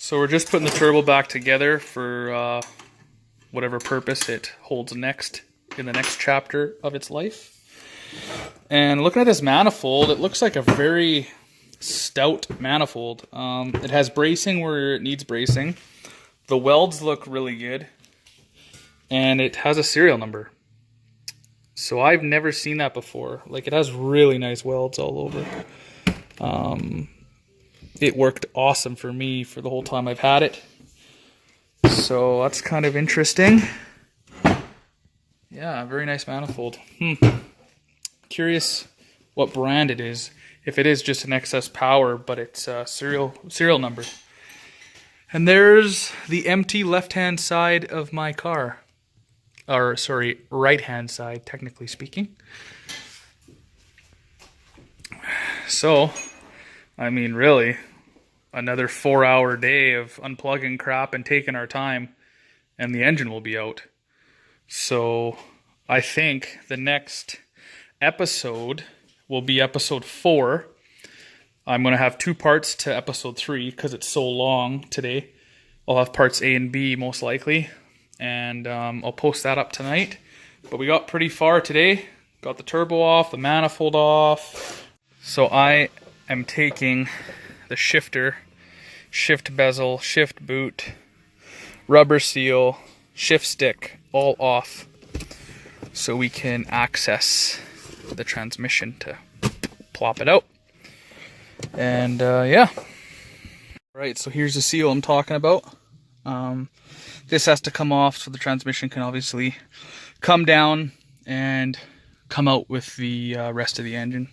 So we're just putting the turbo back together for whatever purpose it holds next in the next chapter of its life. And looking at this manifold, it looks like a very stout manifold. It has bracing where it needs bracing. The welds look really good. And it has a serial number. So I've never seen that before. Like, it has really nice welds all over. It worked awesome for me for the whole time I've had it. So that's kind of interesting. Yeah, very nice manifold. Curious what brand it is. If it is just an XS Power, but it's a serial number. And there's the empty left-hand side of my car. Or, sorry, right-hand side, technically speaking. So, I mean, really, another 4-hour day of unplugging crap and taking our time, and the engine will be out. So, I think the next episode will be episode 4. I'm going to have 2 parts to episode 3 because it's so long today. I'll have parts A and B most likely, and I'll post that up tonight. But we got pretty far today. Got the turbo off, the manifold off. So I am taking the shifter, shift bezel, shift boot, rubber seal, shift stick, all off so we can access the transmission to plop it out. And yeah. Right, so here's the seal I'm talking about. This has to come off so the transmission can obviously come down and come out with the rest of the engine.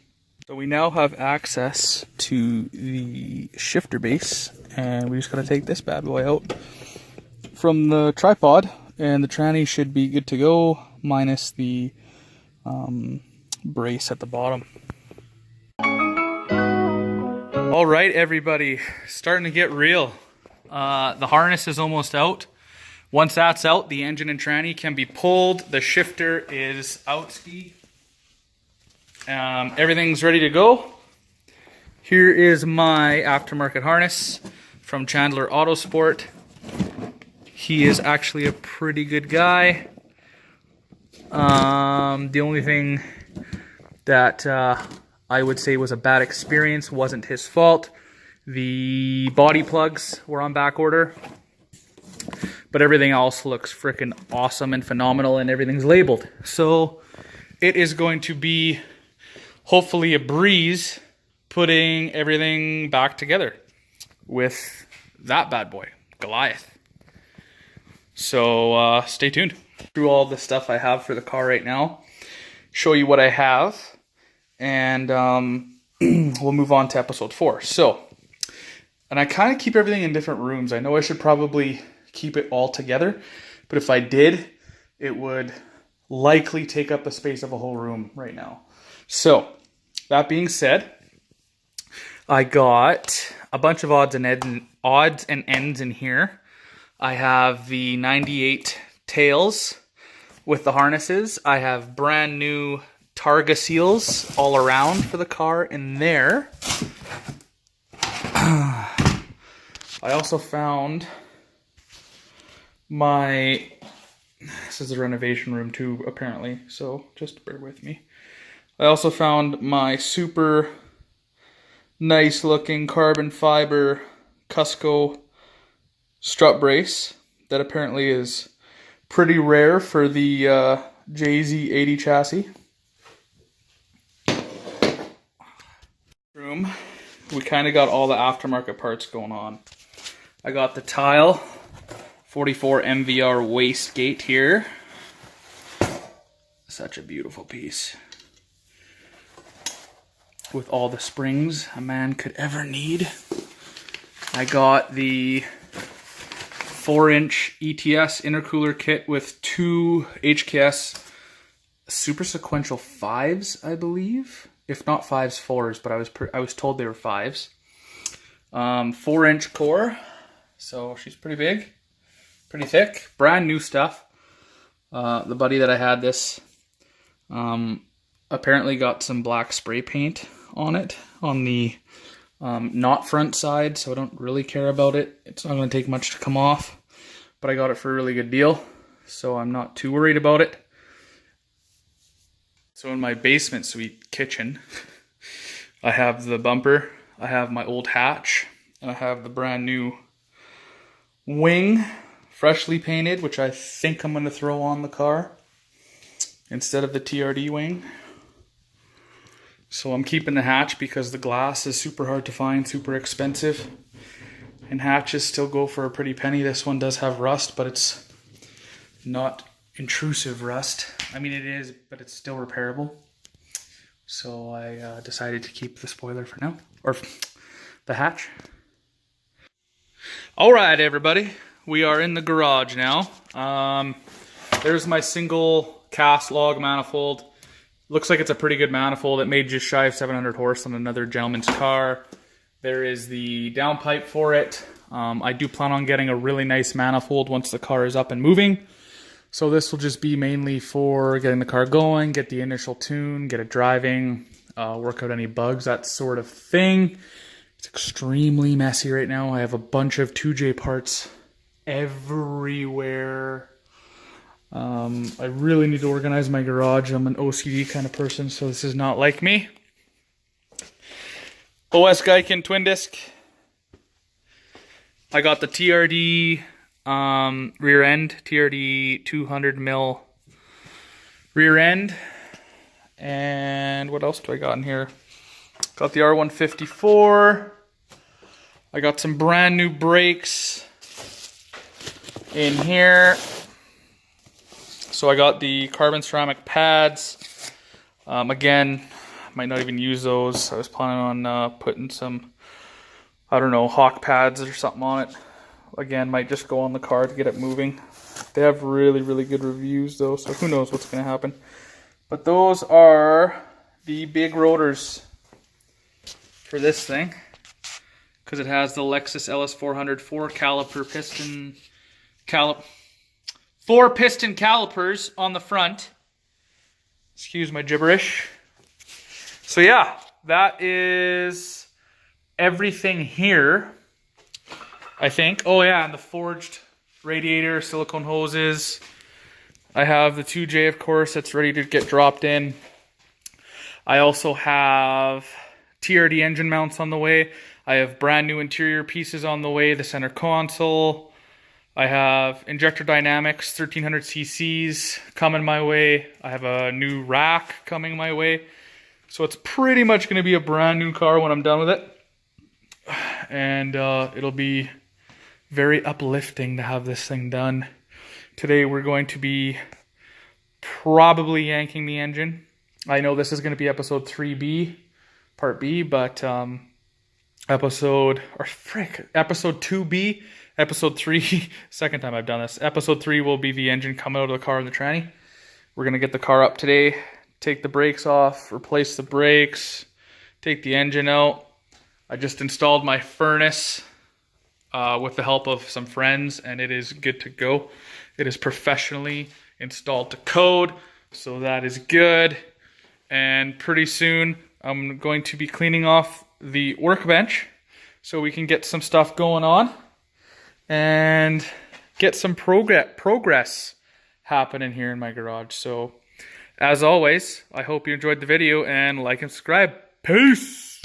So we now have access to the shifter base, and we just gotta take this bad boy out from the tripod, and the tranny should be good to go, minus the brace at the bottom. All right, everybody, starting to get real. The harness is almost out. Once that's out, the engine and tranny can be pulled. The shifter is out ski. Everything's ready to go. Here is my aftermarket harness from Chandler Autosport. He is actually a pretty good guy. The only thing that I would say was a bad experience wasn't his fault. The body plugs were on back order, but everything else looks freaking awesome and phenomenal, and everything's labeled. So it is going to be hopefully a breeze putting everything back together with that bad boy, Goliath. So stay tuned. Through all the stuff I have for the car right now, show you what I have, and we'll move on to episode 4. So, and I kind of keep everything in different rooms. I know I should probably keep it all together, but if I did, it would likely take up the space of a whole room right now. So, that being said, I got a bunch of odds and ends in here. I have the 98 tails with the harnesses. I have brand new Targa seals all around for the car in there. I also found this is a renovation room too, apparently, so just bear with me. I also found my super nice looking carbon fiber Cusco strut brace that apparently is pretty rare for the JZ80 chassis. Room, we kind of got all the aftermarket parts going on. I got the Tile 44 MVR wastegate here. Such a beautiful piece. With all the springs a man could ever need. I got the 4-inch ETS intercooler kit with 2 HKS Super Sequential 5s, I believe. If not 5s, 4s, but I was told they were 5s. 4-inch core, so she's pretty big, pretty thick, brand new stuff. The buddy that I had this apparently got some black spray paint on it, on the Not front side, so I don't really care about it. It's not going to take much to come off, but I got it for a really good deal, so I'm not too worried about it. So in my basement suite kitchen, I have the bumper, I have my old hatch, and I have the brand new wing, freshly painted, which I think I'm going to throw on the car instead of the TRD wing. So I'm keeping the hatch because the glass is super hard to find, super expensive. And hatches still go for a pretty penny. This one does have rust, but it's not intrusive rust. I mean, it is, but it's still repairable. So I decided to keep the spoiler for now, or the hatch. All right, everybody, we are in the garage now. There's my single cast log manifold. Looks like it's a pretty good manifold. It made just shy of 700 horse on another gentleman's car. There is the downpipe for it. I do plan on getting a really nice manifold once the car is up and moving. So this will just be mainly for getting the car going, get the initial tune, get it driving, work out any bugs, that sort of thing. It's extremely messy right now. I have a bunch of 2J parts everywhere. I really need to organize my garage. I'm an OCD kind of person, so this is not like me. OS Geiken twin disc. I got the TRD rear end, TRD 200 mil rear end. And what else do I got in here? Got the R154. I got some brand new brakes in here. So I got the carbon ceramic pads. Again, might not even use those. I was planning on putting some, I don't know, Hawk pads or something on it. Again, might just go on the car to get it moving. They have really, really good reviews though, so who knows what's going to happen. But those are the big rotors for this thing, because it has the Lexus LS400 4 piston calipers on the front. Excuse my gibberish. So yeah, that is everything here, I think. Oh yeah, and the forged radiator, silicone hoses. I have the 2J, of course, that's ready to get dropped in. I also have TRD engine mounts on the way. I have brand new interior pieces on the way, the center console. I have Injector Dynamics 1300 cc's coming my way. I have a new rack coming my way. So it's pretty much going to be a brand new car when I'm done with it. And it'll be very uplifting to have this thing done. Today we're going to be probably yanking the engine. I know this is going to be episode 3B, part B, but episode 2B, episode 3, second time I've done this. Episode 3 will be the engine coming out of the car in the tranny. We're going to get the car up today, take the brakes off, replace the brakes, take the engine out. I just installed my furnace with the help of some friends, and it is good to go. It is professionally installed to code, so that is good. And pretty soon I'm going to be cleaning off the workbench so we can get some stuff going on and get some progress happening here in my garage. So as always, I hope you enjoyed the video, and like and subscribe. Peace!